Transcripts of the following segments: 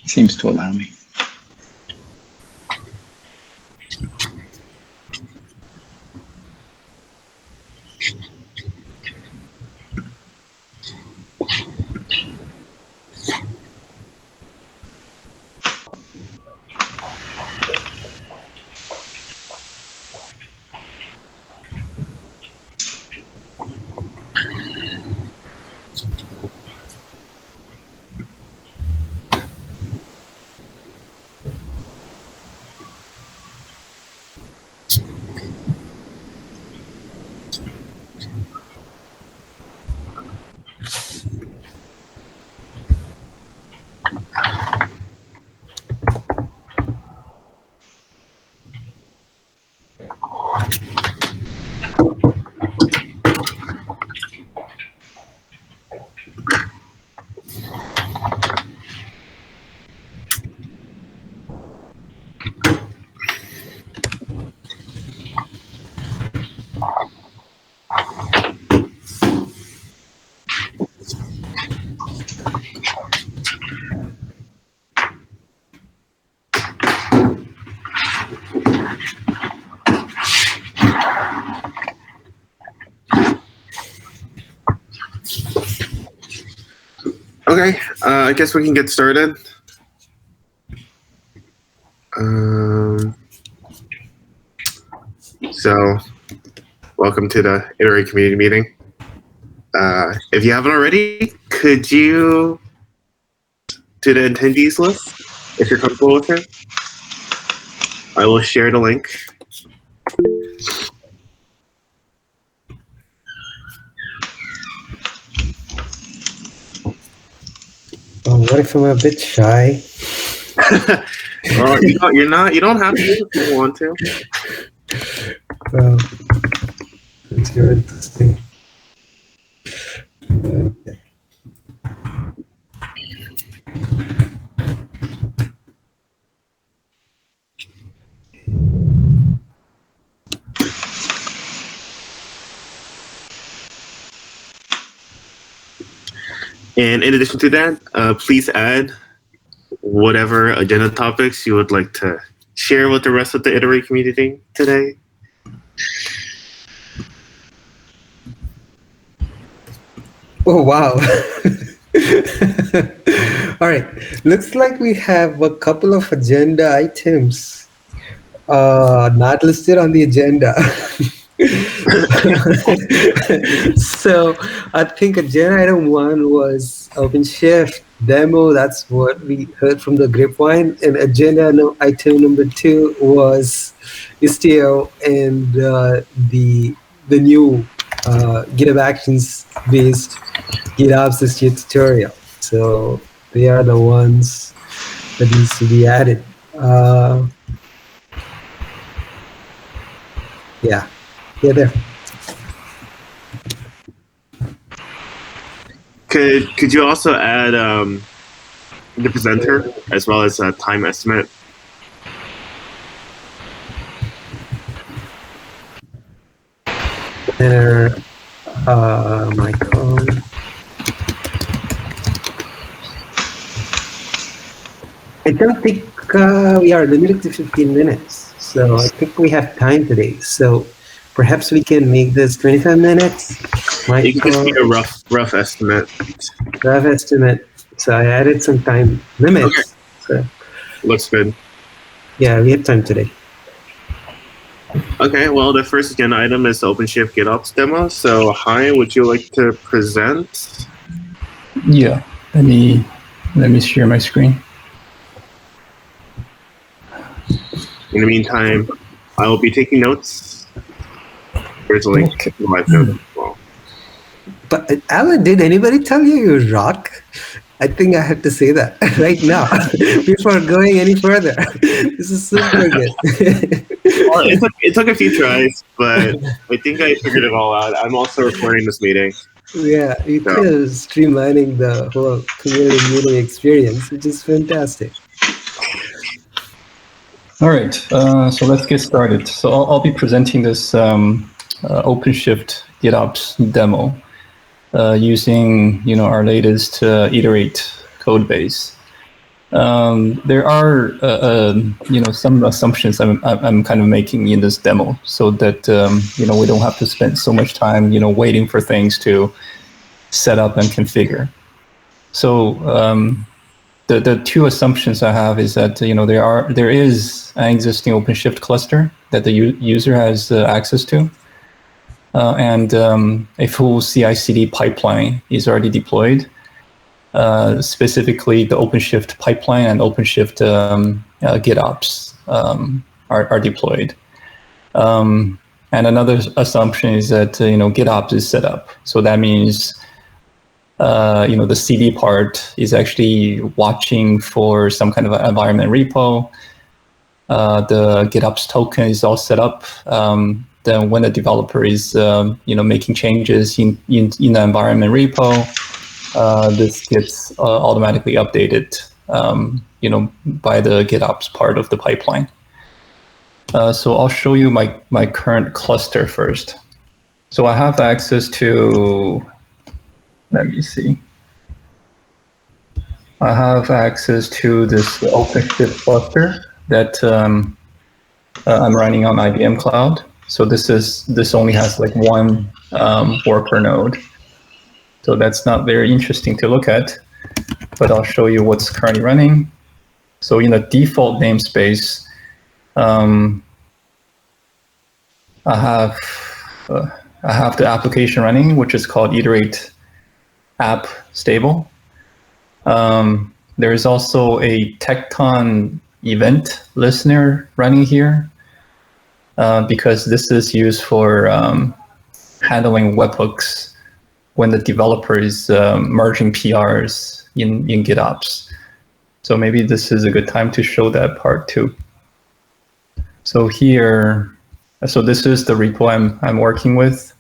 seems to allow me. Okay, I guess we can get started. So, welcome to the Iter8 community meeting. If you haven't already, could you do the attendees list if you're comfortable with it? I will share the link. What if I'm a bit shy? Well, you're not. You don't have to if you don't want to. It's interesting. Okay. And in addition to that, please add whatever agenda topics you would like to share with the rest of the Iter8 community today. Oh, wow. All right. Looks like we have a couple of agenda items not listed on the agenda. So I think agenda item 1 was OpenShift demo. That's what we heard from the grapevine. And agenda item number 2 was Istio and the new GitHub Actions based GitOps Istio tutorial. So they are the ones that needs to be added. Yeah, there. Could you also add the presenter as well as a time estimate? Michael. I don't think we are limited to 15 minutes. So I think we have time today. So perhaps we can make this 25 minutes. Michael, You can just be a rough estimate. Rough estimate. So I added some time limits. Okay. So, looks good. Yeah, we have time today. Okay, well, the first agenda item is the OpenShift GitOps demo. So, Hai, would you like to present? Yeah, let me share my screen. In the meantime, I will be taking notes. There's a link to my notes as well. But Alan, did anybody tell you rock? I think I have to say that right now before going any further. This is super good. Well, it took a few tries, but I think I figured it all out. I'm also recording this meeting. Yeah, it is streamlining the whole community meeting experience, which is fantastic. All right, so let's get started. So I'll be presenting this OpenShift GitOps demo using our latest Iter8 code base. There are some assumptions I'm kind of making in this demo, so that we don't have to spend so much time waiting for things to set up and configure. So the two assumptions I have is that there is an existing OpenShift cluster that the user has access to, and a full CI/CD pipeline is already deployed. Specifically, the OpenShift pipeline and OpenShift GitOps are deployed. And another assumption is that GitOps is set up, so that means the CD part is actually watching for some kind of an environment repo. The GitOps token is all set up. Then when the developer is making changes in the environment repo, this gets automatically updated by the GitOps part of the pipeline. So I'll show you my current cluster first. So I have access to, let me see. I have access to this OpenShift cluster that I'm running on IBM Cloud. So this only has like one worker node. So that's not very interesting to look at, but I'll show you what's currently running. So in the default namespace, I have the application running, which is called Iter8 app stable. There is also a Tecton event listener running here because this is used for handling webhooks when the developer is merging PRs in GitOps. So maybe this is a good time to show that part too. So here, so this is the repo I'm working with.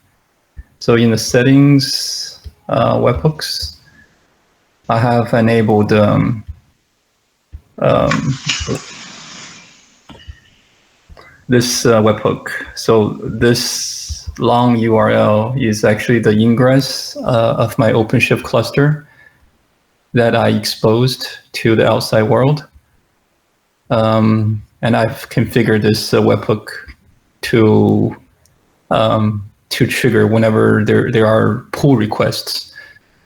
So in the settings, webhooks, I have enabled this webhook. So this long URL is actually the ingress of my OpenShift cluster that I exposed to the outside world. And I've configured this webhook to trigger whenever there are pull requests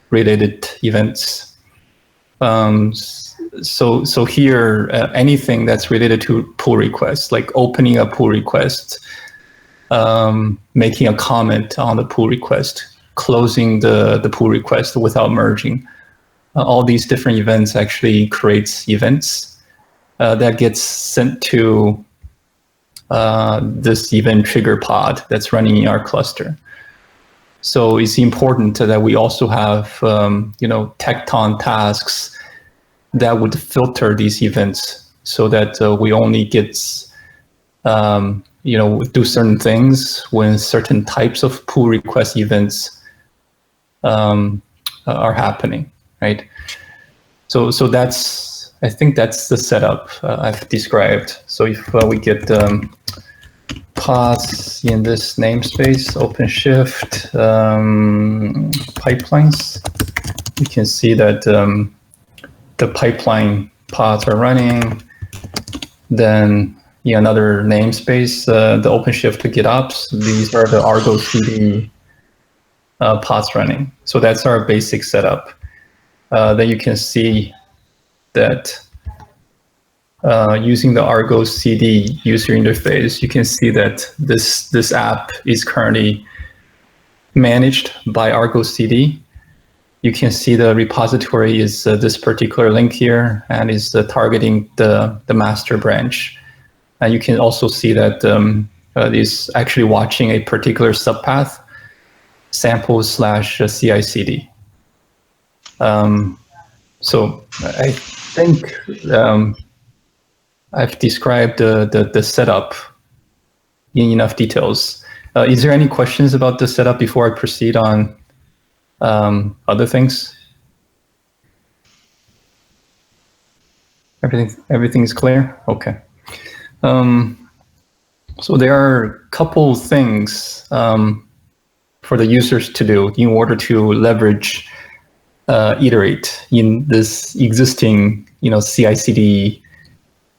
related events. So here, anything that's related to pull requests, like opening a pull request, making a comment on the pull request, closing the pull request without merging, all these different events actually creates events that gets sent to this event trigger pod that's running in our cluster. So it's important that we also have Tecton tasks that would filter these events so that we only get do certain things when certain types of pull request events are happening, right? So that's, I think that's the setup I've described. So if we get pods in this namespace, OpenShift pipelines, you can see that the pipeline pods are running. Then in another namespace, the OpenShift GitOps, these are the Argo CD pods running. So that's our basic setup. Then you can see that using the Argo CD user interface, you can see that this app is currently managed by Argo CD. You can see the repository is this particular link here and is targeting the master branch. And you can also see that it is actually watching a particular subpath, sample/CI/CD. So I think I've described the setup in enough details. Is there any questions about the setup before I proceed on other things? Everything's clear? Okay. So there are a couple things for the users to do in order to leverage Iter8 in this existing CI/CD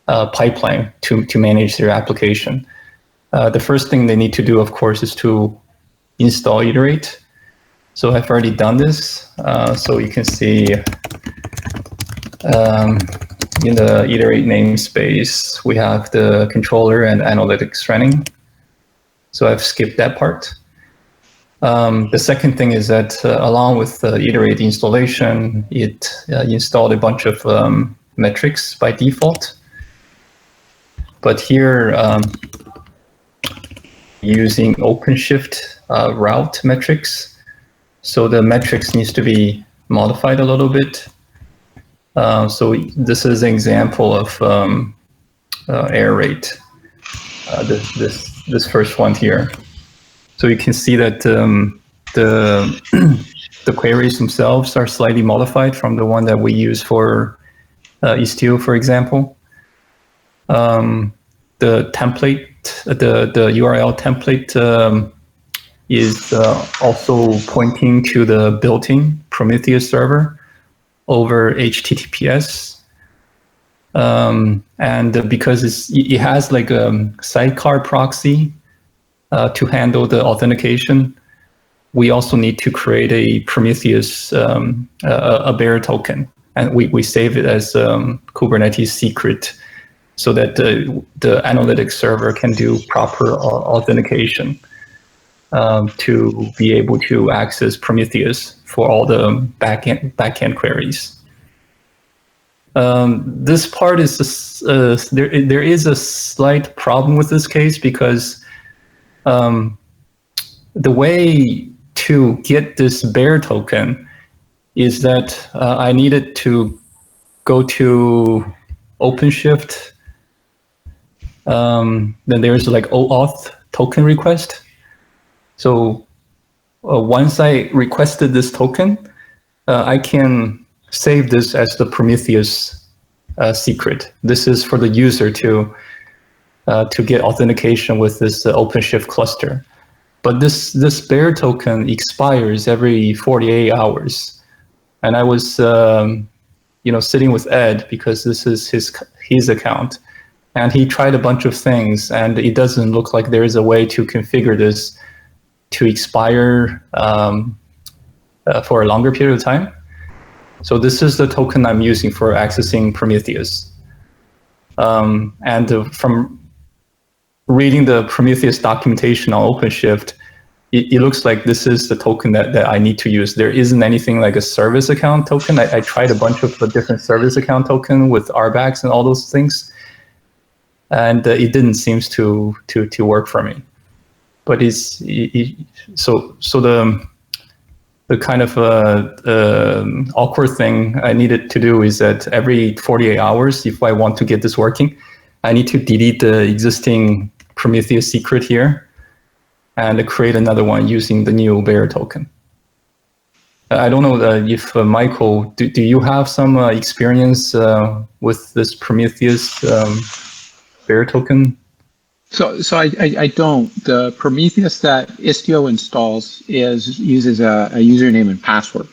pipeline to manage their application. The first thing they need to do, of course, is to install Iter8. So I've already done this. So you can see in the Iter8 namespace, we have the controller and analytics running. So I've skipped that part. The second thing is that along with the Iter8 installation, it installed a bunch of metrics by default. But here, using OpenShift route metrics, so the metrics needs to be modified a little bit. So this is an example of error rate. This first one here. So you can see that the queries themselves are slightly modified from the one that we use for Istio, for example. The template, the URL template is also pointing to the built-in Prometheus server over HTTPS. And because it has like a sidecar proxy to handle the authentication, we also need to create a Prometheus a bearer token, and we save it as Kubernetes secret, so that the analytics server can do proper authentication to be able to access Prometheus for all the backend queries. This part is there is a slight problem with this case, because the way to get this bearer token is that I needed to go to OpenShift. Then there's like OAuth token request. So once I requested this token, I can save this as the Prometheus secret. This is for the user to get authentication with this OpenShift cluster. But this bearer token expires every 48 hours. And I was sitting with Ed, because this is his account. And he tried a bunch of things, and it doesn't look like there is a way to configure this to expire for a longer period of time. So this is the token I'm using for accessing Prometheus. And from reading the Prometheus documentation on OpenShift, it looks like this is the token that I need to use. There isn't anything like a service account token. I tried a bunch of different service account token with RBACs and all those things, and it didn't seem to work for me. But so the kind of awkward thing I needed to do is that every 48 hours, if I want to get this working, I need to delete the existing Prometheus secret here and create another one using the new bearer token. I don't know if Michael, do you have some experience with this Prometheus bearer token? So I don't. The Prometheus that Istio installs uses a username and password.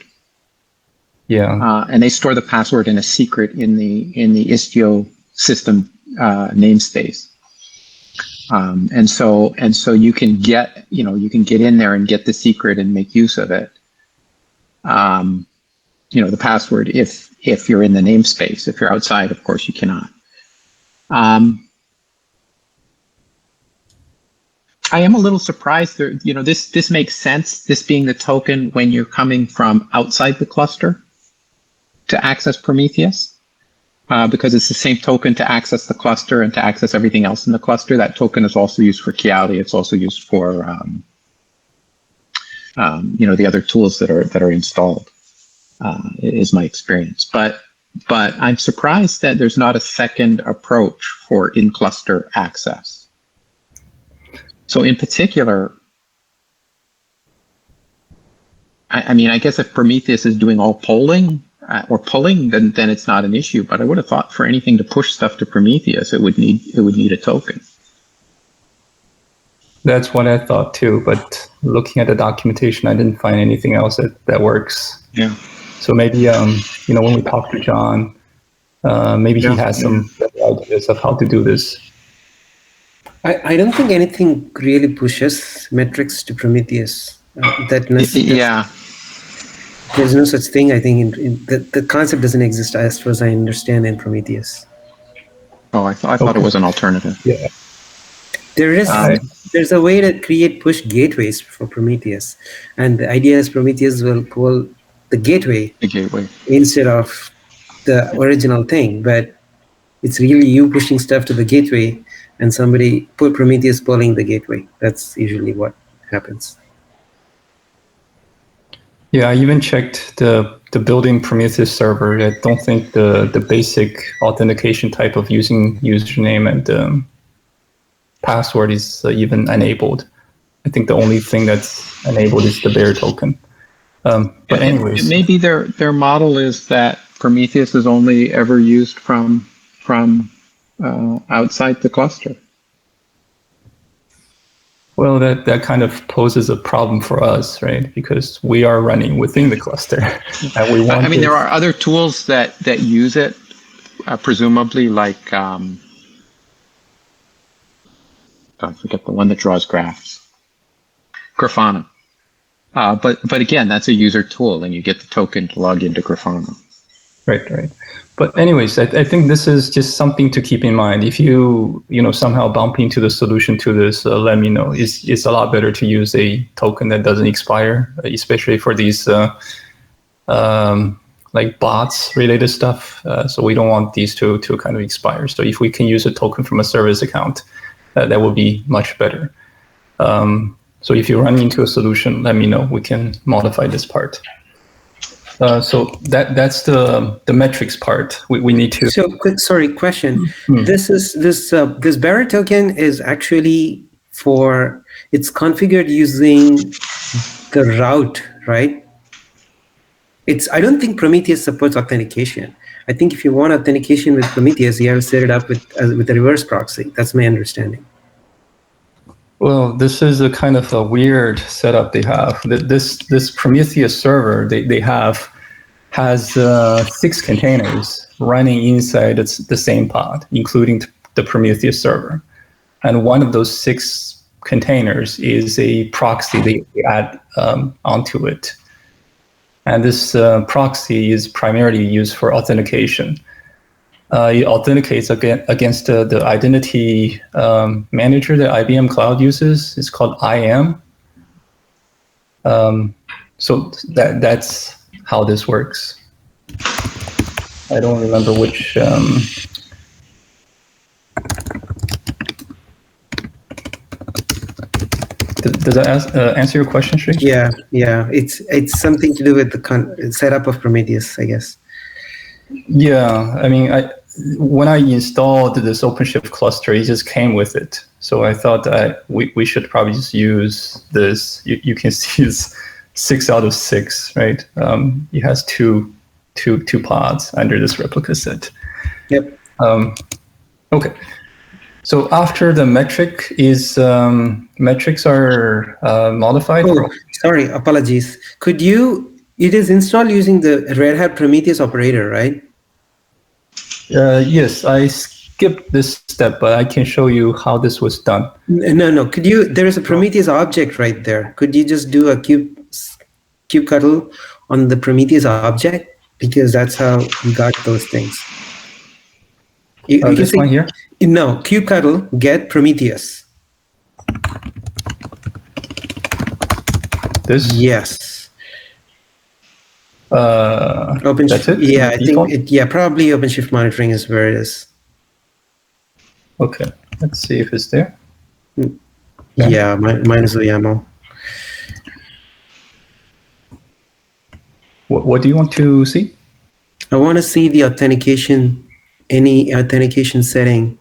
Yeah. And they store the password in a secret in the Istio system namespace. And so you can get in there and get the secret and make use of it. The password if you're in the namespace. If you're outside, of course, you cannot. I am a little surprised there, this makes sense, this being the token when you're coming from outside the cluster to access Prometheus, because it's the same token to access the cluster and to access everything else in the cluster. That token is also used for Kiali. It's also used for, the other tools that are installed, is my experience. But I'm surprised that there's not a second approach for in-cluster access. So in particular, I guess if Prometheus is doing all polling or pulling, then it's not an issue. But I would have thought for anything to push stuff to Prometheus, it would need a token. That's what I thought too. But looking at the documentation, I didn't find anything else that works. Yeah. So maybe when we talk to John, Maybe he Yeah. has some better ideas of how to do this. I don't think anything really pushes metrics to Prometheus. Yeah. There's no such thing. I think the concept doesn't exist as far as I understand in Prometheus. Oh, I thought it Okay. was an alternative. Yeah. There is I- there's a way to create push gateways for Prometheus, and the idea is Prometheus will pull the gateway The gateway. instead of the original thing, but it's really you pushing stuff to the gateway and somebody put Prometheus pulling the gateway. That's usually what happens. Yeah, I even checked the building Prometheus server. I don't think the basic authentication type of using username and password is even enabled. I think the only thing that's enabled is the bearer token. But anyways, Maybe their model is that Prometheus is only ever used from outside the cluster. well, that kind of poses a problem for us, right? Because we are running within the cluster, and we want. I mean, there are other tools that use it, presumably like I forget the one that draws graphs, Grafana. But again, that's a user tool, and you get the token to log into Grafana. Right. But anyways, I think this is just something to keep in mind. If you somehow bump into the solution to this, let me know. It's a lot better to use a token that doesn't expire, especially for these like bots related stuff. So we don't want these to kind of expire. So if we can use a token from a service account, that would be much better. So if you run into a solution, let me know. We can modify this part. So that's the metrics part. We need to. So quick, question. This bearer token is actually it's configured using the route, right? I don't think Prometheus supports authentication. I think if you want authentication with Prometheus, you have to set it up with a reverse proxy. That's my understanding. Well, this is a kind of a weird setup they have. This Prometheus server they has 6 containers running inside the same pod, including the Prometheus server. And one of those 6 containers is a proxy they add onto it. And this proxy is primarily used for authentication. It authenticates against the identity manager that IBM Cloud uses. It's called IAM. So that's how this works. I don't remember which. Does that answer your question, Sri? Yeah. It's something to do with the setup of Prometheus, I guess. Yeah, I mean, when I installed this OpenShift cluster, it just came with it. So I thought that we should probably just use this. You can see it's 6 out of 6, right? It has two pods under this replica set. Yep. Okay. So after the metric is metrics are modified. Sorry, apologies. It is installed using the Red Hat Prometheus operator, right? Yes, I skipped this step, but I can show you how this was done. No. There is a Prometheus object right there. Could you just do a kubectl on the Prometheus object? Because that's how we got those things. This one here? No, kubectl get Prometheus. This? Yes. That's it? Yeah, I think probably OpenShift monitoring is where it is. Okay, let's see if it's there. Yeah, mine is the YAML. What do you want to see? I want to see the authentication, any authentication setting.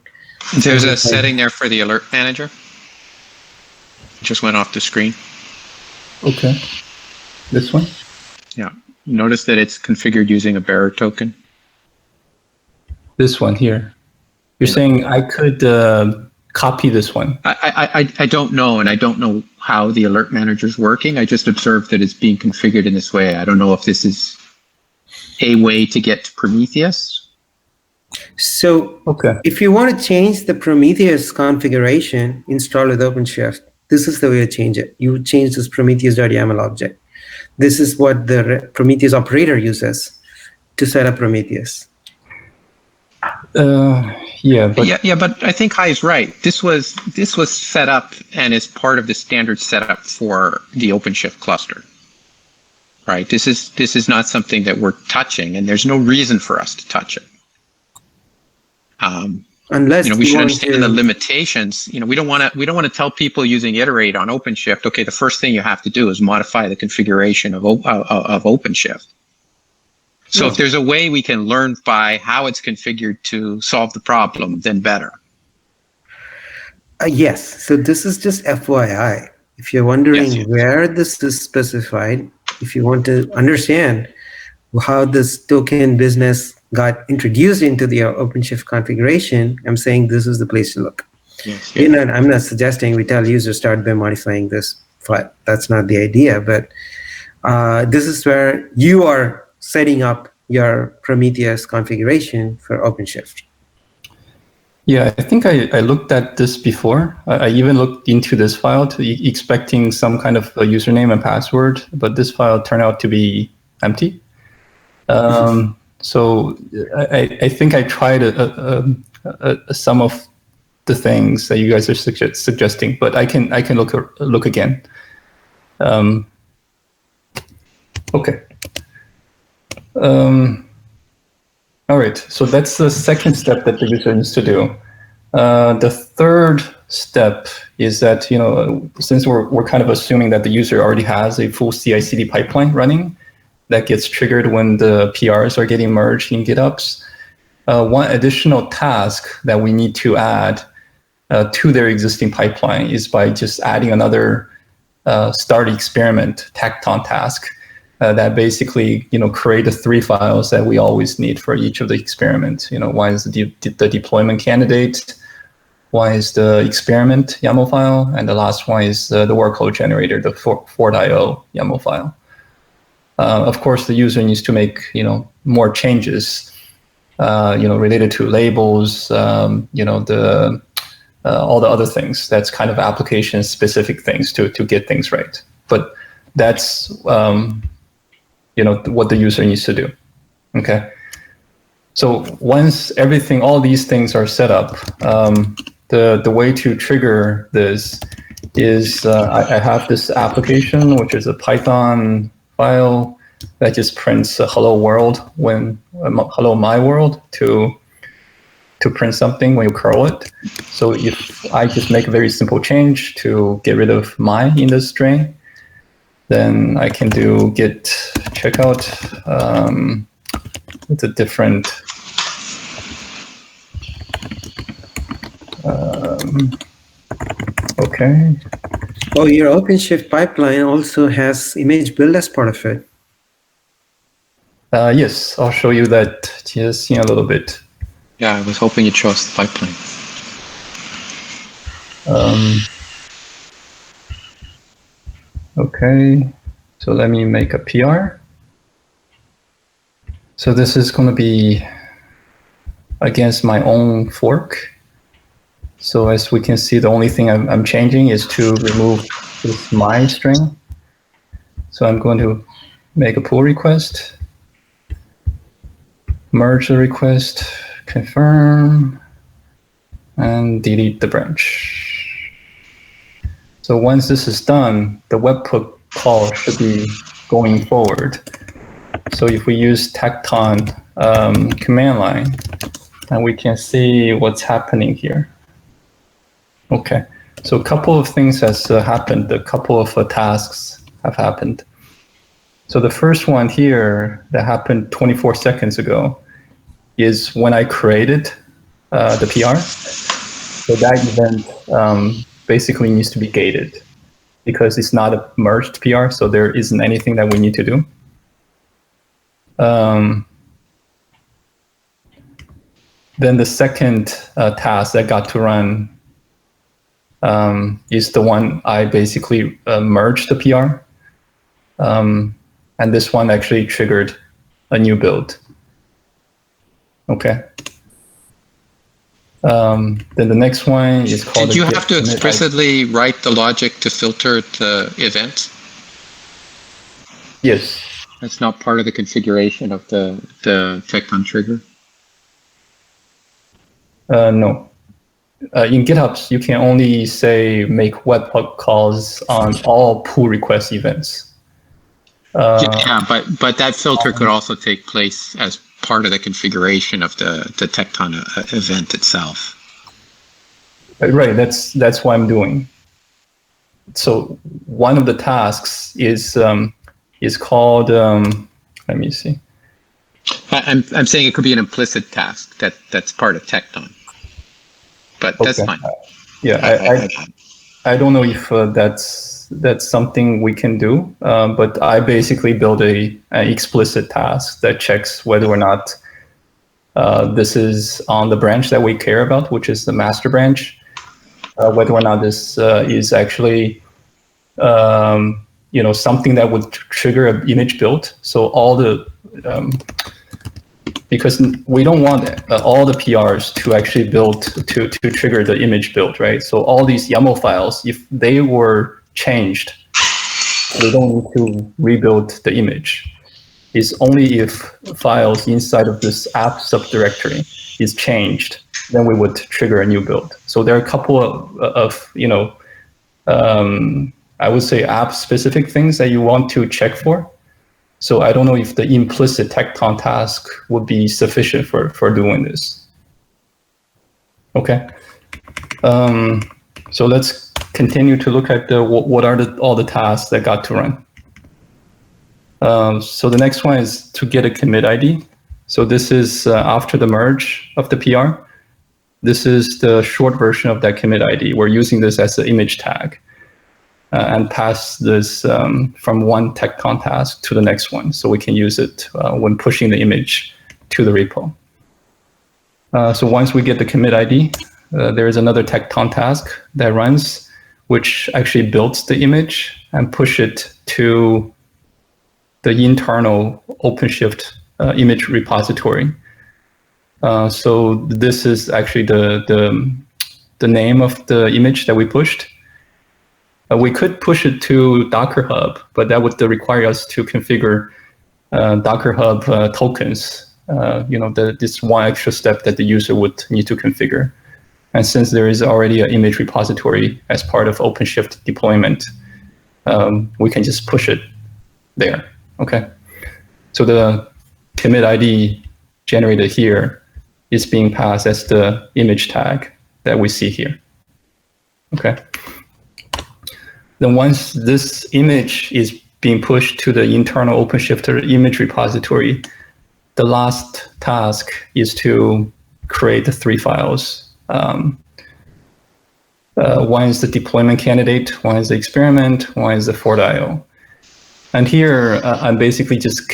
There's a setting there for the alert manager. It just went off the screen. Okay. This one? Yeah. Notice that it's configured using a bearer token. This one here. You're saying I could copy this one? I don't know, and I don't know how the alert manager is working. I just observed that it's being configured in this way. I don't know if this is a way to get to Prometheus, So Okay. if you want to change the Prometheus configuration installed with OpenShift, this is the way to change it. You would change this Prometheus.yaml object. This is what the Prometheus operator uses to set up Prometheus. Yeah, but Yeah, but I think Hai is right. This was set up and is part of the standard setup for the OpenShift cluster. Right. This is not something that we're touching, and there's no reason for us to touch it. Unless we you should want understand the to, limitations. We don't want to tell people using Iter8 on OpenShift. Okay, the first thing you have to do is modify the configuration of OpenShift. So if there's a way we can learn by how it's configured to solve the problem, then better. yes. So this is just FYI. If you're wondering where this is specified, if you want to understand how this token business got introduced into the OpenShift configuration, I'm saying this is the place to look. Yes. I'm not suggesting we tell users start by modifying this, but that's not the idea. But this is where you are setting up your Prometheus configuration for OpenShift. yeah, I think I looked at this before. I even looked into this file expecting some kind of a username and password, but this file turned out to be empty. So I think I tried some of the things that you guys are suggesting, but I can look again. Okay. All right. So that's the second step that the user needs to do. The third step is that since we're kind of assuming that the user already has a full CI/CD pipeline running, that gets triggered when the PRs are getting merged in GitOps. One additional task that we need to add to their existing pipeline is by just adding another start experiment tacton task that basically create the 3 files that we always need for each of the experiments. One is the deployment candidate, one is the experiment YAML file, and the last one is the workload generator, the Fort.io YAML file. Of course, the user needs to make more changes, related to labels, the all the other things. That's kind of application specific things to get things right. But that's what the user needs to do. Okay. So once all these things are set up, the way to trigger this is I have this application, which is a Python file that just prints a hello world hello my world to print something when you curl it. So if I just make a very simple change to get rid of my in the string, then I can do git checkout with a different okay. Oh, your OpenShift pipeline also has image build as part of it. Yes, I'll show you that just in a little bit. Yeah, I was hoping you'd show us the pipeline. Okay, so let me make a PR. So this is going to be against my own fork. So as we can see, the only thing I'm changing is to remove this my string. So I'm going to make a pull request, merge the request, confirm, and delete the branch. So once this is done, the webhook call should be going forward. So if we use tacton command line, and we can see what's happening here. Okay, so a couple of things has happened. A couple of tasks have happened. So the first one here that happened 24 seconds ago is when I created the PR. So that event basically needs to be gated because it's not a merged PR, so there isn't anything that we need to do. Then the second task that got to run is the one I basically merged the PR. And this one actually triggered a new build. Okay. Then the next one is called. Did you git have to commit explicitly write the logic to filter the events? Yes. That's not part of the configuration of the Tecton trigger. No. In GitHub, you can only say make webhook calls on all pull request events. Yeah, but that filter could also take place as part of the configuration of the Tecton event itself. Right. That's what I'm doing. So one of the tasks is called. Let me see. I'm saying it could be an implicit task that's part of Tecton, but that's Okay. fine. Yeah, I don't know if that's something we can do, but I basically build an explicit task that checks whether or not this is on the branch that we care about, which is the master branch, whether or not this is actually something that would trigger an image build. So all the because we don't want all the PRs to actually build to trigger the image build, right? So all these YAML files, if they were changed, we don't need to rebuild the image. It's only if files inside of this app subdirectory is changed, then we would trigger a new build. So there are a couple of I would say app-specific things that you want to check for. So I don't know if the implicit Tecton task would be sufficient for doing this. Okay. So let's continue to look at what are all the tasks that got to run. So the next one is to get a commit ID. So this is after the merge of the PR. This is the short version of that commit ID. We're using this as an image tag. And pass this from one Tecton task to the next one, so we can use it when pushing the image to the repo. So once we get the commit ID, there is another Tecton task that runs, which actually builds the image and push it to the internal OpenShift image repository. So this is actually the name of the image that we pushed. We could push it to Docker Hub, but that would require us to configure Docker Hub tokens. This one extra step that the user would need to configure. And since there is already an image repository as part of OpenShift deployment, we can just push it there. Okay. So the commit ID generated here is being passed as the image tag that we see here. Okay. Then once this image is being pushed to the internal OpenShift image repository, the last task is to create the 3 files. One is the deployment candidate, one is the experiment, one is the Fort.io. And here I'm basically just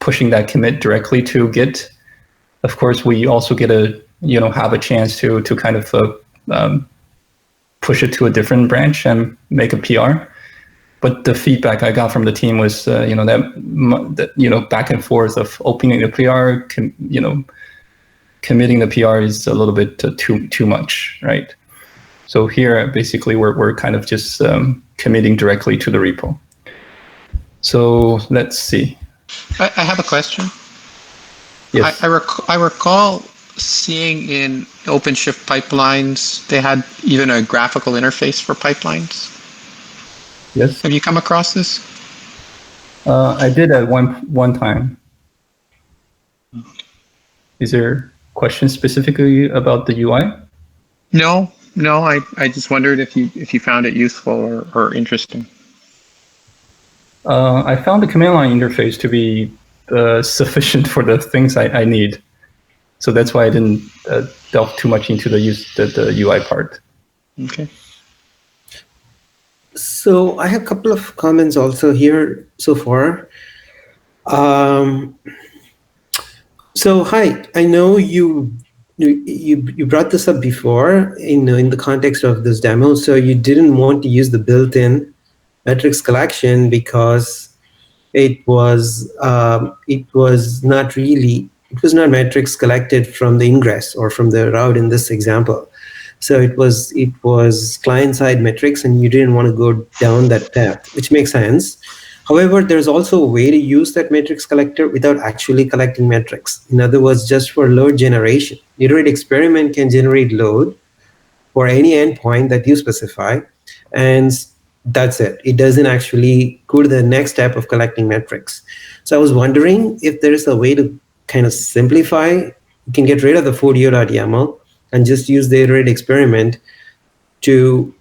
pushing that commit directly to Git. Of course, we also get have a chance to kind of push it to a different branch and make a PR. But the feedback I got from the team was, that back and forth of opening the PR, committing the PR is a little bit too much, right? So here, basically, we're kind of just committing directly to the repo. So let's see. I have a question. Yes. I recall seeing in OpenShift pipelines, they had even a graphical interface for pipelines. Yes. Have you come across this? I did at one time. Is there questions specifically about the UI? No. I just wondered if you found it useful or interesting. I found the command line interface to be sufficient for the things I need. So that's why I didn't delve too much into the UI part. Okay. So I have a couple of comments also here so far. So hi, I know you brought this up before in the context of this demo. So you didn't want to use the built-in metrics collection because it was not really It was not metrics collected from the ingress or from the route in this example. So it was client-side metrics, and you didn't want to go down that path, which makes sense. However, there's also a way to use that metrics collector without actually collecting metrics. In other words, just for load generation. Iterate experiment can generate load for any endpoint that you specify, and that's it. It doesn't actually go to the next step of collecting metrics. So I was wondering if there is a way to kind of simplify. You can get rid of the folio.yaml and just use the iterate experiment to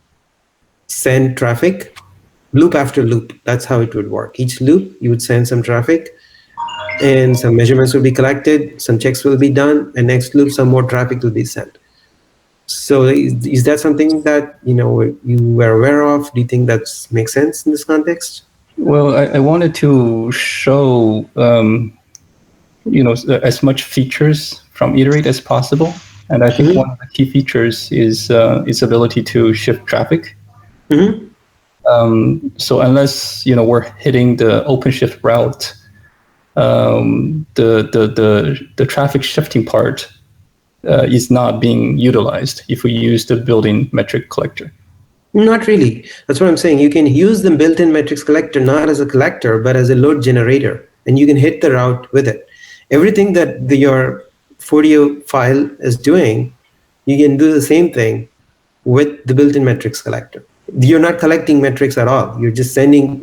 send traffic loop after loop. That's how it would work. Each loop, you would send some traffic, and some measurements will be collected, some checks will be done, and next loop, some more traffic will be sent. So is that something that you were aware of? Do you think that makes sense in this context? Well, I wanted to show as much features from Iter8 as possible, and I think one of the key features is its ability to shift traffic. So unless we're hitting the OpenShift route, the traffic shifting part is not being utilized if we use the built-in metric collector. Not really. That's what I'm saying. You can use the built-in metrics collector not as a collector, but as a load generator, and you can hit the route with it. Everything that your folio file is doing, you can do the same thing with the built-in metrics collector. You're not collecting metrics at all. You're just sending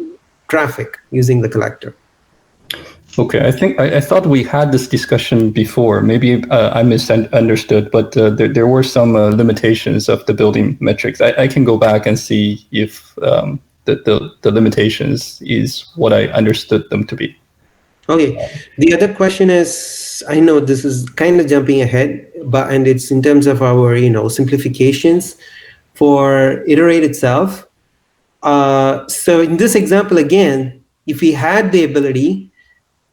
traffic using the collector. Okay, I thought we had this discussion before. Maybe I misunderstood, but there were some limitations of the building metrics. I can go back and see if the limitations is what I understood them to be. Okay. The other question is, I know this is kind of jumping ahead, and it's in terms of our simplifications for Iter8 itself. So in this example again, if we had the ability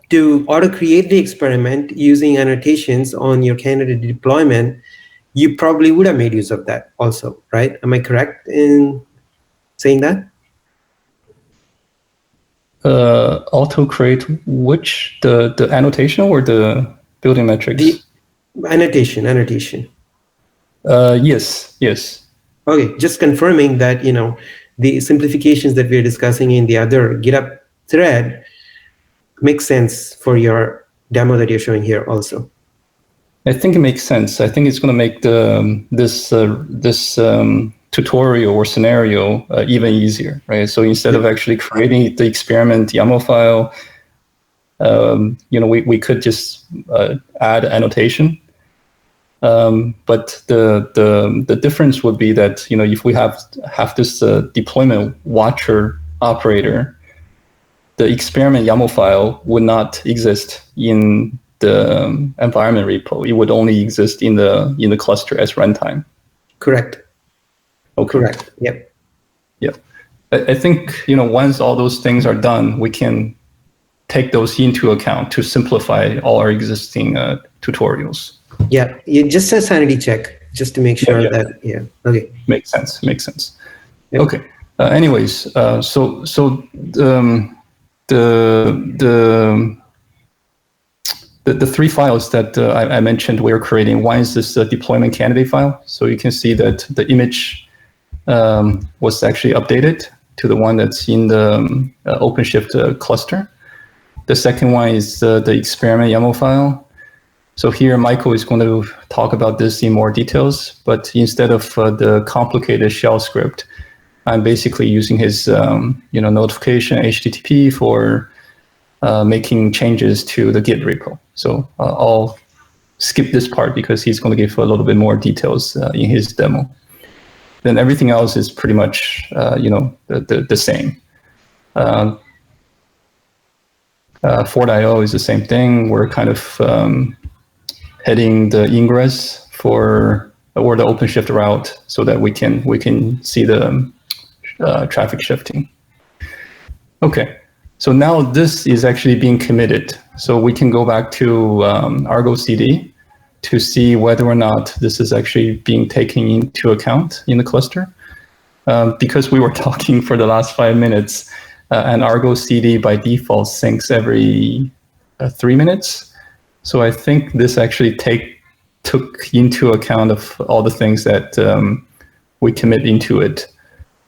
to auto-create the experiment using annotations on your candidate deployment, you probably would have made use of that also, right? Am I correct in saying that? Auto-create which? The annotation or the building metrics? The annotation. Yes. Okay, just confirming that the simplifications that we're discussing in the other GitHub thread makes sense for your demo that you're showing here also. I think it makes sense. I think it's going to make this tutorial or scenario even easier, right? So instead of actually creating the experiment YAML file, we could just add annotation. But the difference would be that if we have this deployment watcher operator, the experiment YAML file would not exist in the environment repo. It would only exist in the cluster as runtime. Correct. Okay. Correct. Yep. I think once all those things are done, we can take those into account to simplify all our existing tutorials. Yeah, just a sanity check, just to make sure that okay. Makes sense. Yep. Okay. Anyways, so the three files that I mentioned we're creating. One is this deployment candidate file. So you can see that the image was actually updated to the one that's in the OpenShift cluster. The second one is the experiment YAML file. So here, Michael is going to talk about this in more details, but instead of the complicated shell script, I'm basically using his notification HTTP for making changes to the Git repo. So I'll skip this part because he's going to give a little bit more details in his demo. Then everything else is pretty much the same. Fort.io is the same thing. We're kind of heading the ingress or the OpenShift route so that we can see the traffic shifting. Okay, so now this is actually being committed. So we can go back to Argo CD to see whether or not this is actually being taken into account in the cluster. Because we were talking for the last 5 minutes, and Argo CD by default syncs every 3 minutes. So I think this actually took into account of all the things that we commit into it.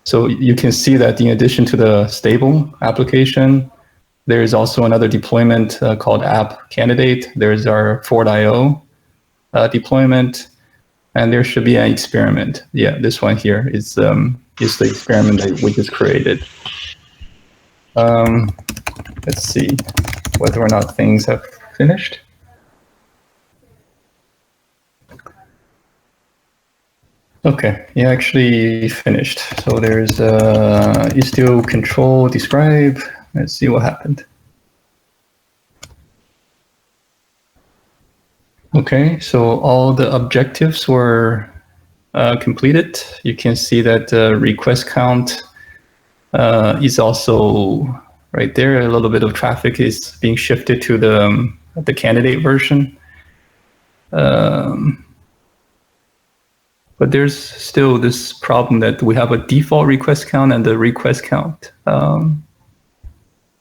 So you can see that in addition to the stable application, there is also another deployment called app candidate. There's our Ford.io deployment, and there should be an experiment. Yeah, this one here is the experiment that we just created. Let's see whether or not things have finished. Okay, yeah, actually finished. So there's Istio control describe. Let's see what happened. Okay, so all the objectives were completed. You can see that the request count is also right there. A little bit of traffic is being shifted to the candidate version. But there's still this problem that we have a default request count and the request count.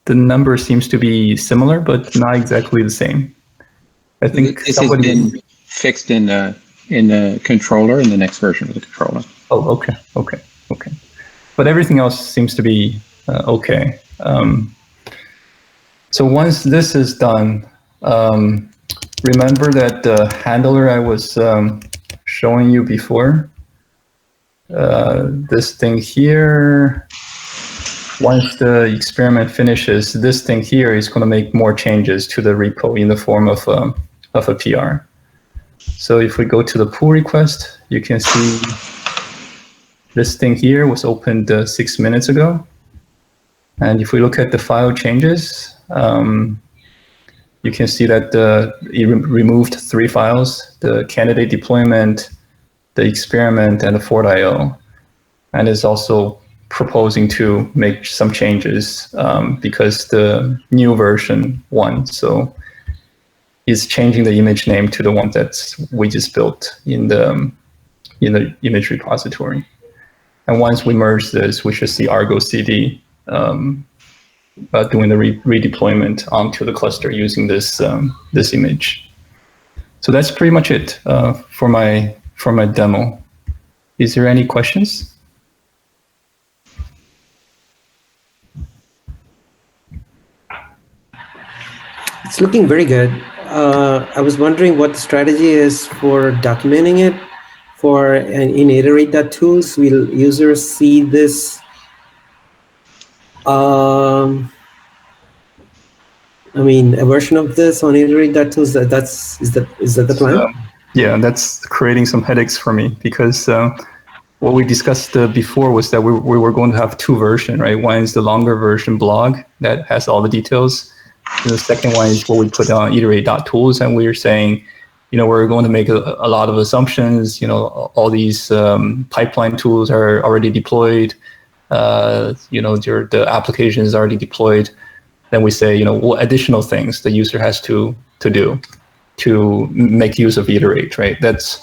The number seems to be similar, but not exactly the same. I think this has been fixed in the controller, in the next version of the controller. Oh, okay. But everything else seems to be okay. So once this is done, remember that the handler I was showing you before, this thing here, once the experiment finishes, this thing here is going to make more changes to the repo in the form of a PR. So if we go to the pull request, you can see this thing here was opened 6 minutes ago. And if we look at the file changes, you can see that it removed 3 files, the candidate deployment, the experiment, and the Ford.io. And is also proposing to make some changes because the new version 1, so is changing the image name to the one that we just built in the image repository. And once we merge this, we should see Argo CD doing the redeployment onto the cluster using this this image. So that's pretty much it for my demo. Is there any questions? It's looking very good. I was wondering what the strategy is for documenting it. In Iter8.tools, will users see this? I mean, a version of this on Iter8.tools. Is that the plan? Yeah, that's creating some headaches for me because what we discussed before was that we were going to have 2 versions, right? One is the longer version blog that has all the details. And the second one is what we put on Iter8.tools, and we were saying, we're going to make a lot of assumptions. All these pipeline tools are already deployed. The application is already deployed. Then we say, what additional things the user has to do to make use of Iter8, right? That's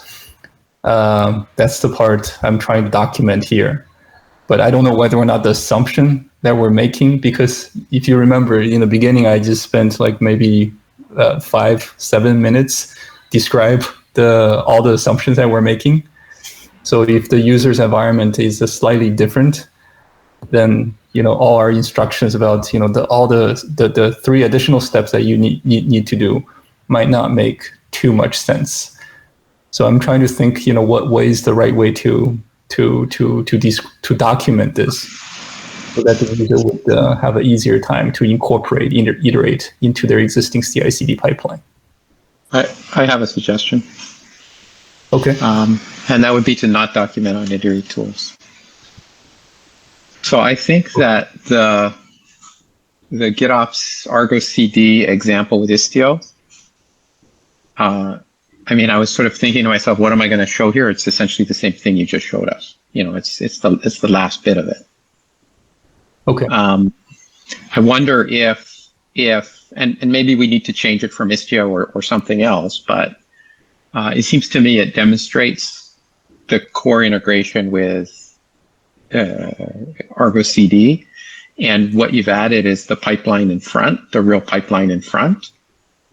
the part I'm trying to document here. But I don't know whether or not the assumption that we're making, because if you remember in the beginning, I just spent like maybe 5-7 minutes describe all the assumptions that we're making. So if the user's environment is slightly different, then all our instructions about all the 3 additional steps that you need to do might not make too much sense. So I'm trying to think what way is the right way to document this, so that the user would have an easier time to incorporate Iter8 into their existing CI/CD pipeline. I have a suggestion. Okay. And that would be to not document on Iter8 tools. So I think that the GitOps Argo CD example with Istio, I was sort of thinking to myself, what am I going to show here? It's essentially the same thing you just showed us. It's the last bit of it. Okay. I wonder if and maybe we need to change it from Istio or something else, but it seems to me it demonstrates the core integration with Argo CD, and what you've added is the pipeline in front, the real pipeline in front.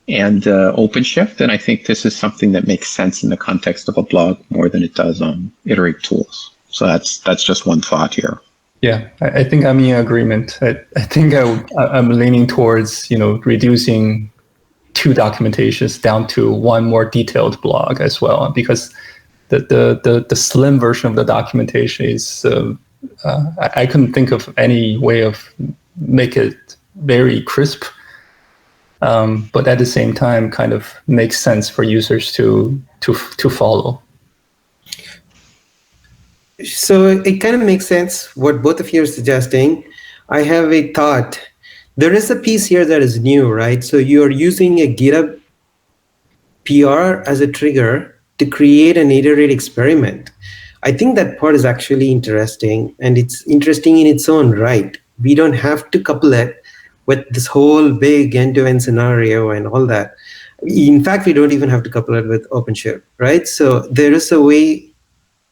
and OpenShift. And I think this is something that makes sense in the context of a blog more than it does on Iterate tools. So that's just one thought here. Yeah, I think I'm in agreement. I think I'm leaning towards, reducing 2 documentations down to 1 more detailed blog as well, because the slim version of the documentation is, I couldn't think of any way of make it very crisp, but at the same time kind of makes sense for users to follow. So it kind of makes sense what both of you are suggesting. I have a thought. There is a piece here that is new, right? So you're using a GitHub PR as a trigger to create an Iter8 experiment. I think that part is actually interesting, and it's interesting in its own right. We don't have to couple it with this whole big end-to-end scenario and all that. In fact, we don't even have to couple it with OpenShift, right? So there is a way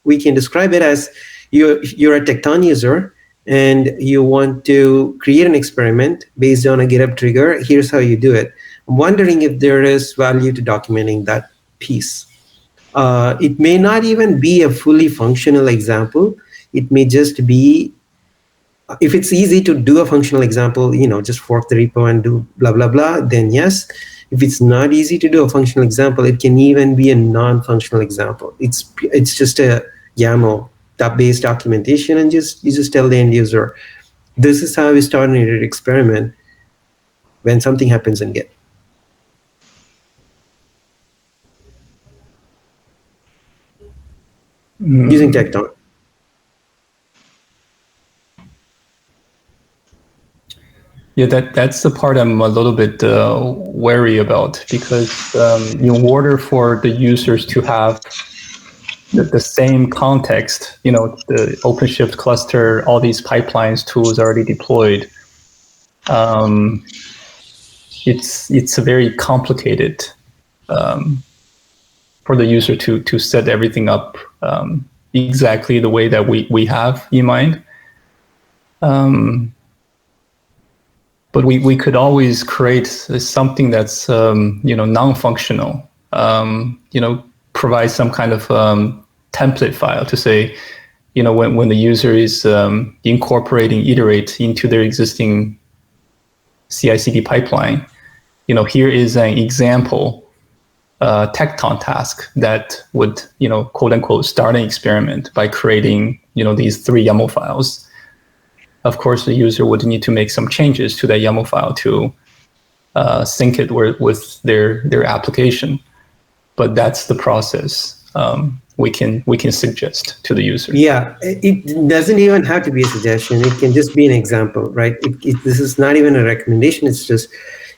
we can describe it as you're a Tekton user and you want to create an experiment based on a GitHub trigger. Here's how you do it. I'm wondering if there is value to documenting that piece. It may not even be a fully functional example. It may just be, if it's easy to do a functional example, just fork the repo and do blah, blah, blah, then yes. If it's not easy to do a functional example, it can even be a non-functional example. It's just a YAML-based documentation, and you just tell the end user, this is how we start an Iter8 experiment when something happens in Git. Using Tekton. Yeah, that's the part I'm a little bit wary about, because in order for the users to have the same context, the OpenShift cluster, all these pipelines, tools already deployed, it's very complicated for the user to set everything up exactly the way that we have in mind. But we could always create something that's non-functional. Provide some kind of template file to say, when the user is incorporating Iter8 into their existing CI/CD pipeline, here is an example Tekton task that would quote unquote start an experiment by creating these 3 YAML files. Of course, the user would need to make some changes to that YAML file to sync it with their application. But that's the process we can suggest to the user. Yeah, it doesn't even have to be a suggestion. It can just be an example, right? This is not even a recommendation. It's just,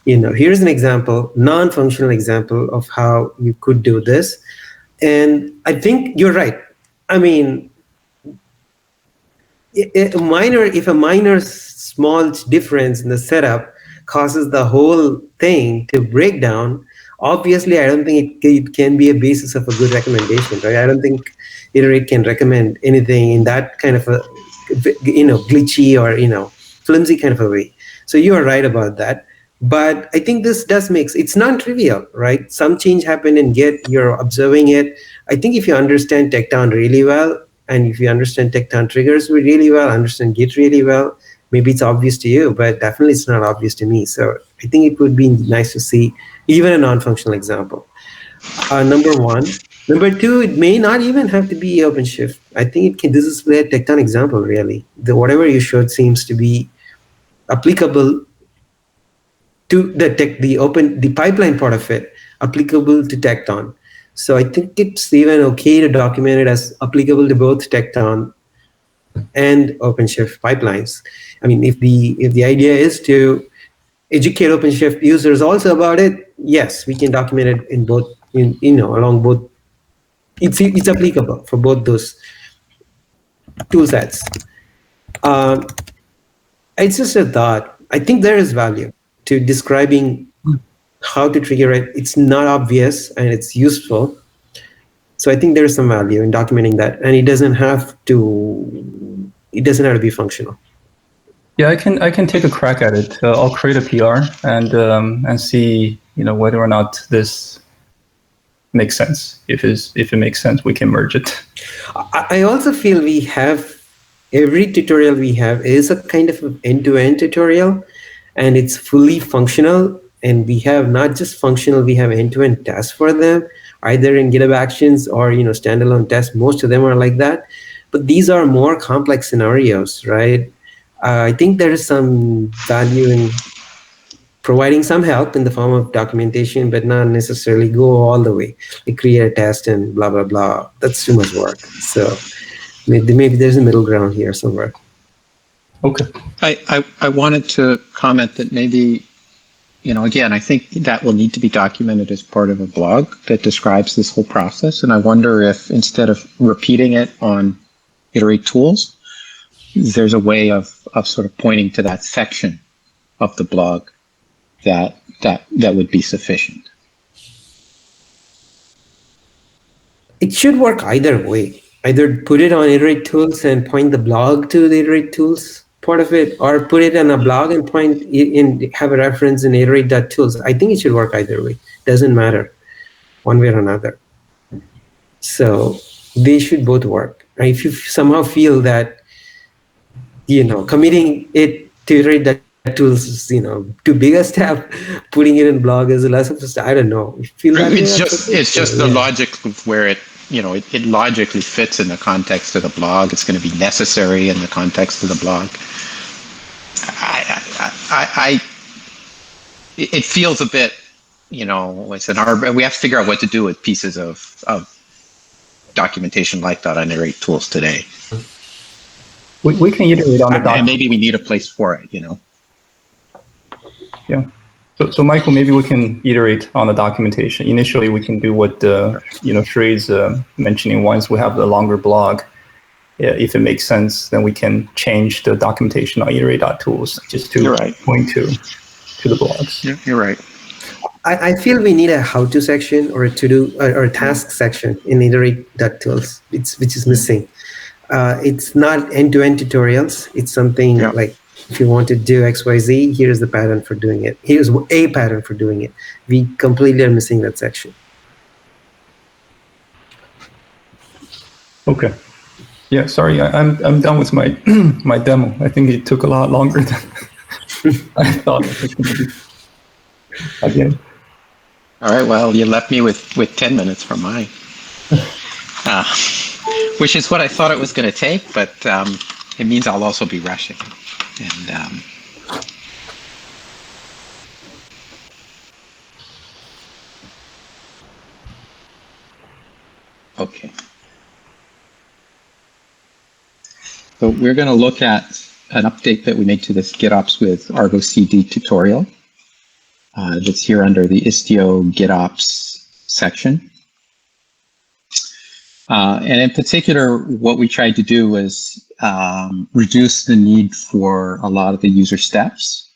here's an example, non-functional example of how you could do this. And I think you're right. I mean, if a minor small difference in the setup causes the whole thing to break down, obviously I don't think it can be a basis of a good recommendation, right? I don't think Iter8 can recommend anything in that kind of a glitchy or flimsy kind of a way. So you are right about that. But I think this does it's non-trivial, right? Some change happened in Git, you're observing it. I think if you understand Tekton really well, and if you understand Tekton triggers really well, understand Git really well, maybe it's obvious to you, but definitely it's not obvious to me. So I think it would be nice to see even a non-functional example. Number 1. Number 2, it may not even have to be OpenShift. I think this is a Tekton example, really. Whatever you showed seems to be applicable to the pipeline part of it, applicable to Tekton. So I think it's even okay to document it as applicable to both Tekton and OpenShift pipelines. I mean, if the idea is to educate OpenShift users also about it, yes, we can document it in both, along both. It's applicable for both those tool sets. It's just a thought. I think there is value to describing how to trigger it. It's not obvious and it's useful. So I think there is some value in documenting that, and it doesn't have to be functional. Yeah, I can take a crack at it. I'll create a PR and see whether or not this makes sense. If it makes sense, we can merge it. I also feel we have every tutorial we have is a kind of an end-to-end tutorial, and it's fully functional. And we have not just functional, we have end-to-end tests for them, either in GitHub Actions or standalone tests. Most of them are like that, but these are more complex scenarios, right? I think there is some value in providing some help in the form of documentation, but not necessarily go all the way. Like create a test and blah, blah, blah. That's too much work. So maybe there's a middle ground here somewhere. Okay. I wanted to comment that maybe, again, I think that will need to be documented as part of a blog that describes this whole process. And I wonder if instead of repeating it on Iter8 tools, there's a way of sort of pointing to that section of the blog that would be sufficient. It should work either way. Either put it on Iter8 tools and point the blog to the Iter8 tools part of it, or put it on a blog and point in, have a reference in Iter8.tools. I think it should work either way. Doesn't matter one way or another. So they should both work. If you somehow feel that, committing it to Iter8.tools is, too big a step, putting it in blog is less of a step. I don't know. You feel that it's just the logic of where it logically fits in the context of the blog. It's going to be necessary in the context of the blog. It feels a bit, it's we have to figure out what to do with pieces of documentation like that on Iter8 tools today. We can iterate on the document. And maybe we need a place for it, Yeah. So Michael, maybe we can iterate on the documentation. Initially, we can do what Shrey's mentioning. Once we have the longer blog, if it makes sense, then we can change the documentation on Iter8.tools just to point to the blogs. You're right. I feel we need a how-to section or a to-do or a task section in Iter8.tools, which is missing. It's not end-to-end tutorials. It's something like, if you want to do XYZ, here's the pattern for doing it. Here's a pattern for doing it. We completely are missing that section. Okay. Yeah, sorry, I'm done with my my demo. I think it took a lot longer than I thought it was going to be. Again. All right, well, you left me with 10 minutes for mine. Which is what I thought it was going to take, but it means I'll also be rushing. And okay. So we're going to look at an update that we made to this GitOps with Argo CD tutorial. That's here under the Istio GitOps section. And in particular, what we tried to do was reduce the need for a lot of the user steps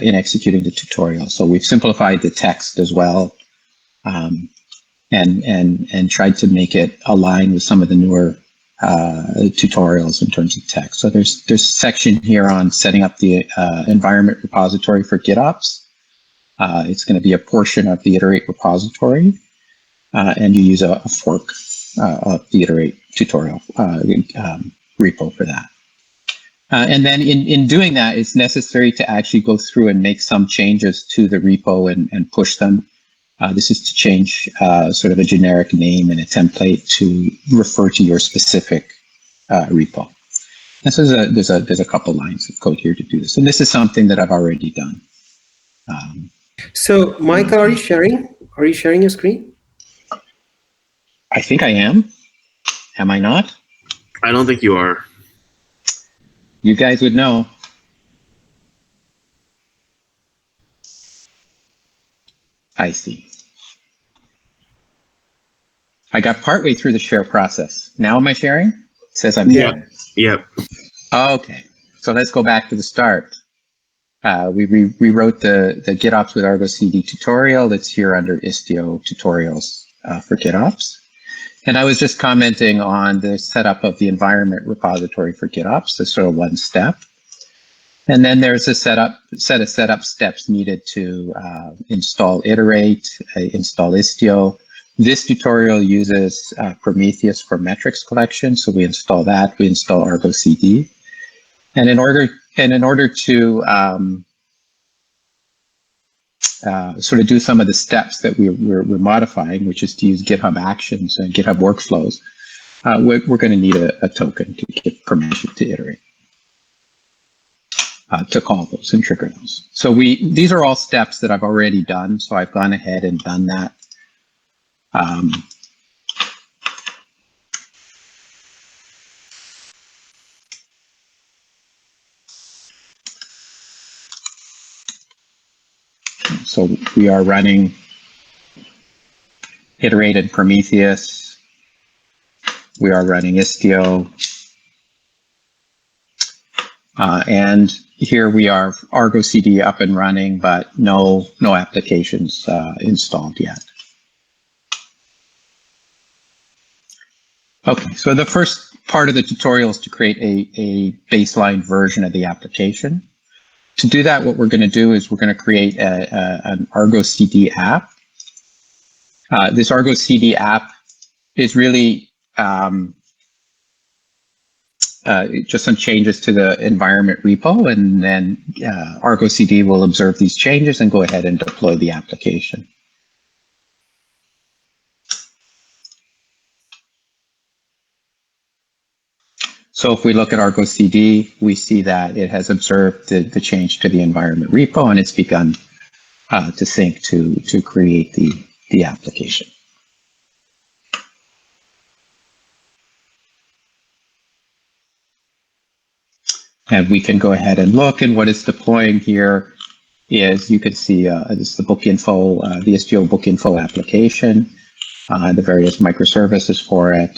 in executing the tutorial. So we've simplified the text as well, and tried to make it align with some of the newer tutorials in terms of text. So there's a section here on setting up the environment repository for GitOps. It's going to be a portion of the Iter8 repository, and you use a fork of the Iter8 tutorial repo for that. And then in doing that, it's necessary to actually go through and make some changes to the repo and push them. This is to change sort of a generic name and a template to refer to your specific repo. And so there's a couple lines of code here to do this. And this is something that I've already done. So Michael, are you sharing? Are you sharing your screen? I think I am. Am I not? I don't think you are. You guys would know. I see. I got partway through the share process. Now am I sharing? It says I'm sharing. Yep. Okay. So let's go back to the start. We rewrote the GitOps with Argo CD tutorial that's here under Istio tutorials for GitOps. And I was just commenting on the setup of the environment repository for GitOps, the sort of one step. And then there's a set of setup steps needed to install Iter8, install Istio. This tutorial uses Prometheus for metrics collection, so we install that. We install Argo CD, and in order to sort of do some of the steps that we're modifying, which is to use GitHub Actions and GitHub Workflows, we're going to need a token to give permission to iterate. To call those and trigger those. So these are all steps that I've already done. So I've gone ahead and done that. So we are running iterated Prometheus. We are running Istio. And here we are, Argo CD up and running, but no applications installed yet. Okay, so the first part of the tutorial is to create a baseline version of the application. To do that, what we're going to do is we're going to create an Argo CD app. This Argo CD app is really just some changes to the environment repo, and then Argo CD will observe these changes and go ahead and deploy the application. So if we look at Argo CD, we see that it has observed the change to the environment repo, and it's begun to sync to create the application. And we can go ahead and look, and what it's deploying here is, you can see this is the book info, the Istio book info application, the various microservices for it.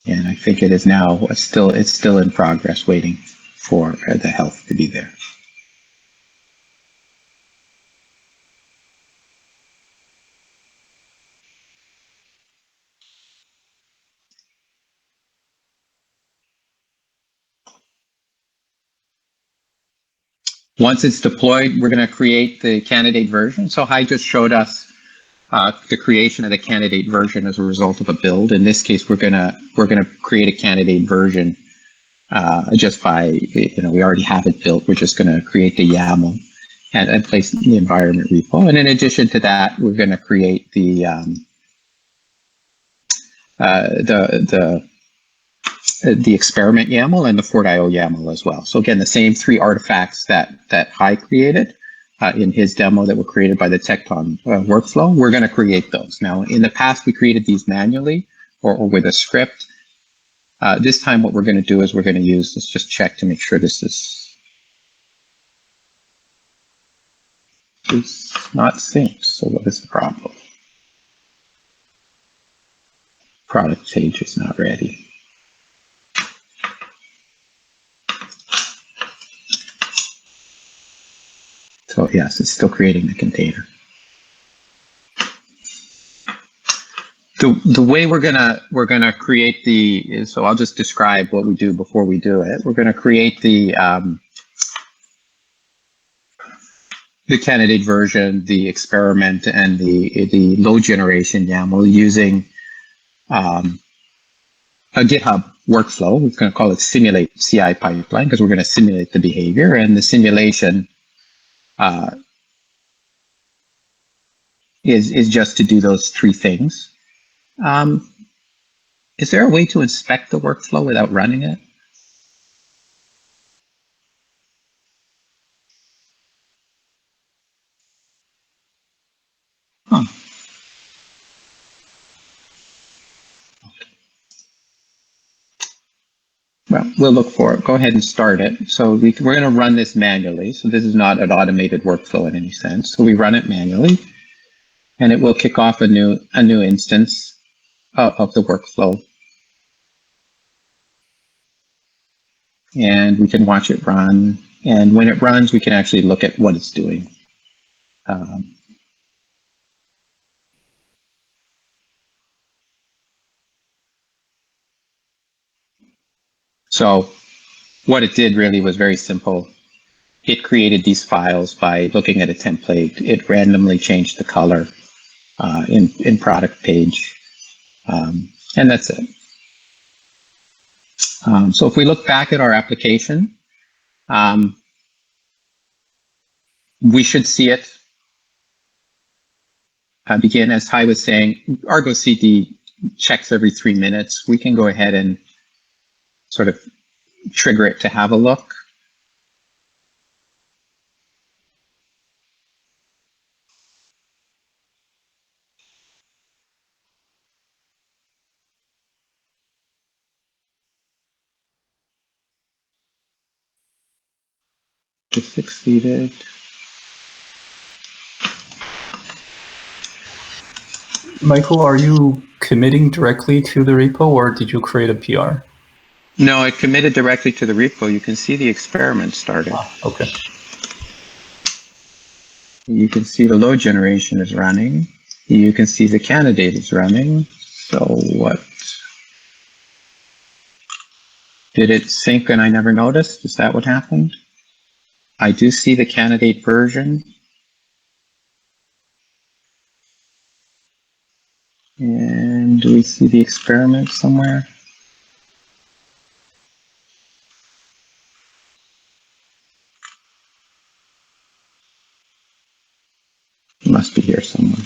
And I think it is now it's still in progress, waiting for the health to be there. Once it's deployed, we're going to create the candidate version. So Hai just showed us the creation of the candidate version as a result of a build. In this case, we're gonna create a candidate version just by, we already have it built. We're just going to create the YAML and place it in the environment repo. And in addition to that, we're going to create the experiment YAML and the Fort.io YAML as well. So again, the same three artifacts that Hai created in his demo that were created by the Tecton workflow, we're going to create those. Now, in the past, we created these manually or with a script. This time, what we're going to do is we're going to use, let's just check to make sure this is not synced. So what is the problem? Product page is not ready. So yes, it's still creating the container. The way we're gonna create so I'll just describe what we do before we do it. We're gonna create the candidate version, the experiment, and the load generation YAML using a GitHub workflow. We're going to call it simulate CI pipeline because we're going to simulate the behavior, and the simulation is just to do those three things. Is there a way to inspect the workflow without running it? Huh. Well, we'll look for it. Go ahead and start it. So we're going to run this manually. So this is not an automated workflow in any sense. So we run it manually, and it will kick off a new instance of the workflow. And we can watch it run. And when it runs, we can actually look at what it's doing. So what it did really was very simple. It created these files by looking at a template. It randomly changed the color in product page, and that's it. So if we look back at our application, we should see it begin, as Hai was saying. Argo CD checks every 3 minutes. We can go ahead and sort of trigger it to have a look. Just succeeded. Michael, are you committing directly to the repo, or did you create a PR? No, it committed directly to the repo. You can see the experiment started. Okay. You can see the load generation is running. You can see the candidate is running. So what? Did it sync and I never noticed? Is that what happened? I do see the candidate version. And do we see the experiment somewhere? It must be here somewhere.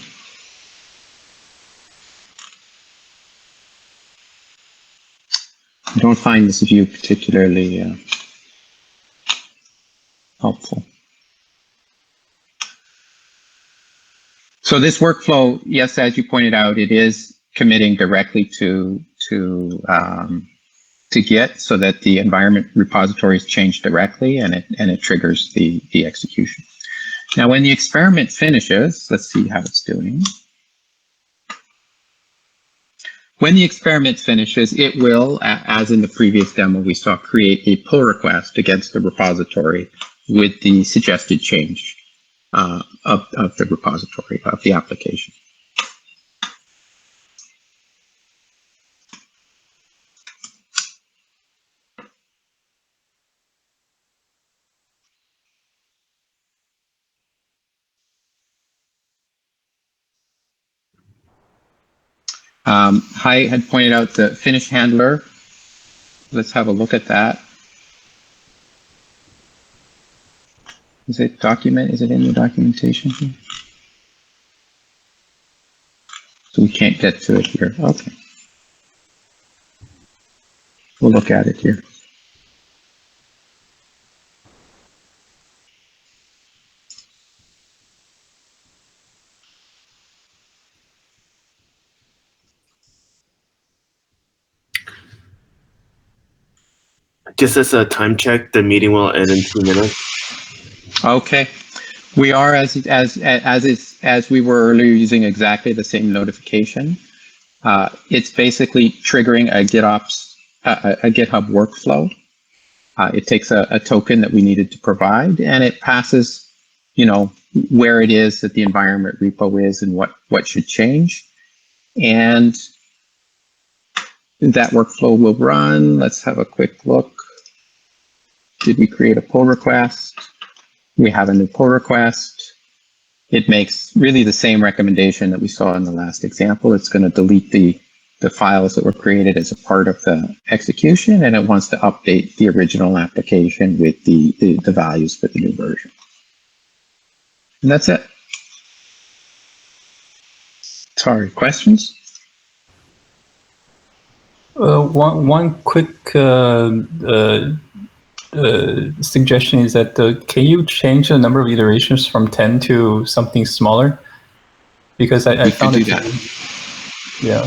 I don't find this view particularly helpful. So this workflow, yes, as you pointed out, it is committing directly to Git, so that the environment repository is changed directly, and it triggers the execution. Now, when the experiment finishes, let's see how it's doing. When the experiment finishes, it will, as in the previous demo we saw, create a pull request against the repository with the suggested change of the repository, of the application. Hai had pointed out the finish handler. Let's have a look at that. Is it document? Is it in the documentation here? So we can't get to it here. Okay. We'll look at it here. Just as a time check, the meeting will end in 2 minutes. Okay. We are, as we were earlier, using exactly the same notification. It's basically triggering a GitOps, a GitHub workflow. It takes a token that we needed to provide, and it passes, where it is that the environment repo is and what should change. And that workflow will run. Let's have a quick look. Did we create a pull request? We have a new pull request. It makes really the same recommendation that we saw in the last example. It's going to delete the files that were created as a part of the execution, and it wants to update the original application with the values for the new version. And that's it. Sorry, questions? One quick suggestion is that can you change the number of iterations from 10 to something smaller? Because I found it. Yeah.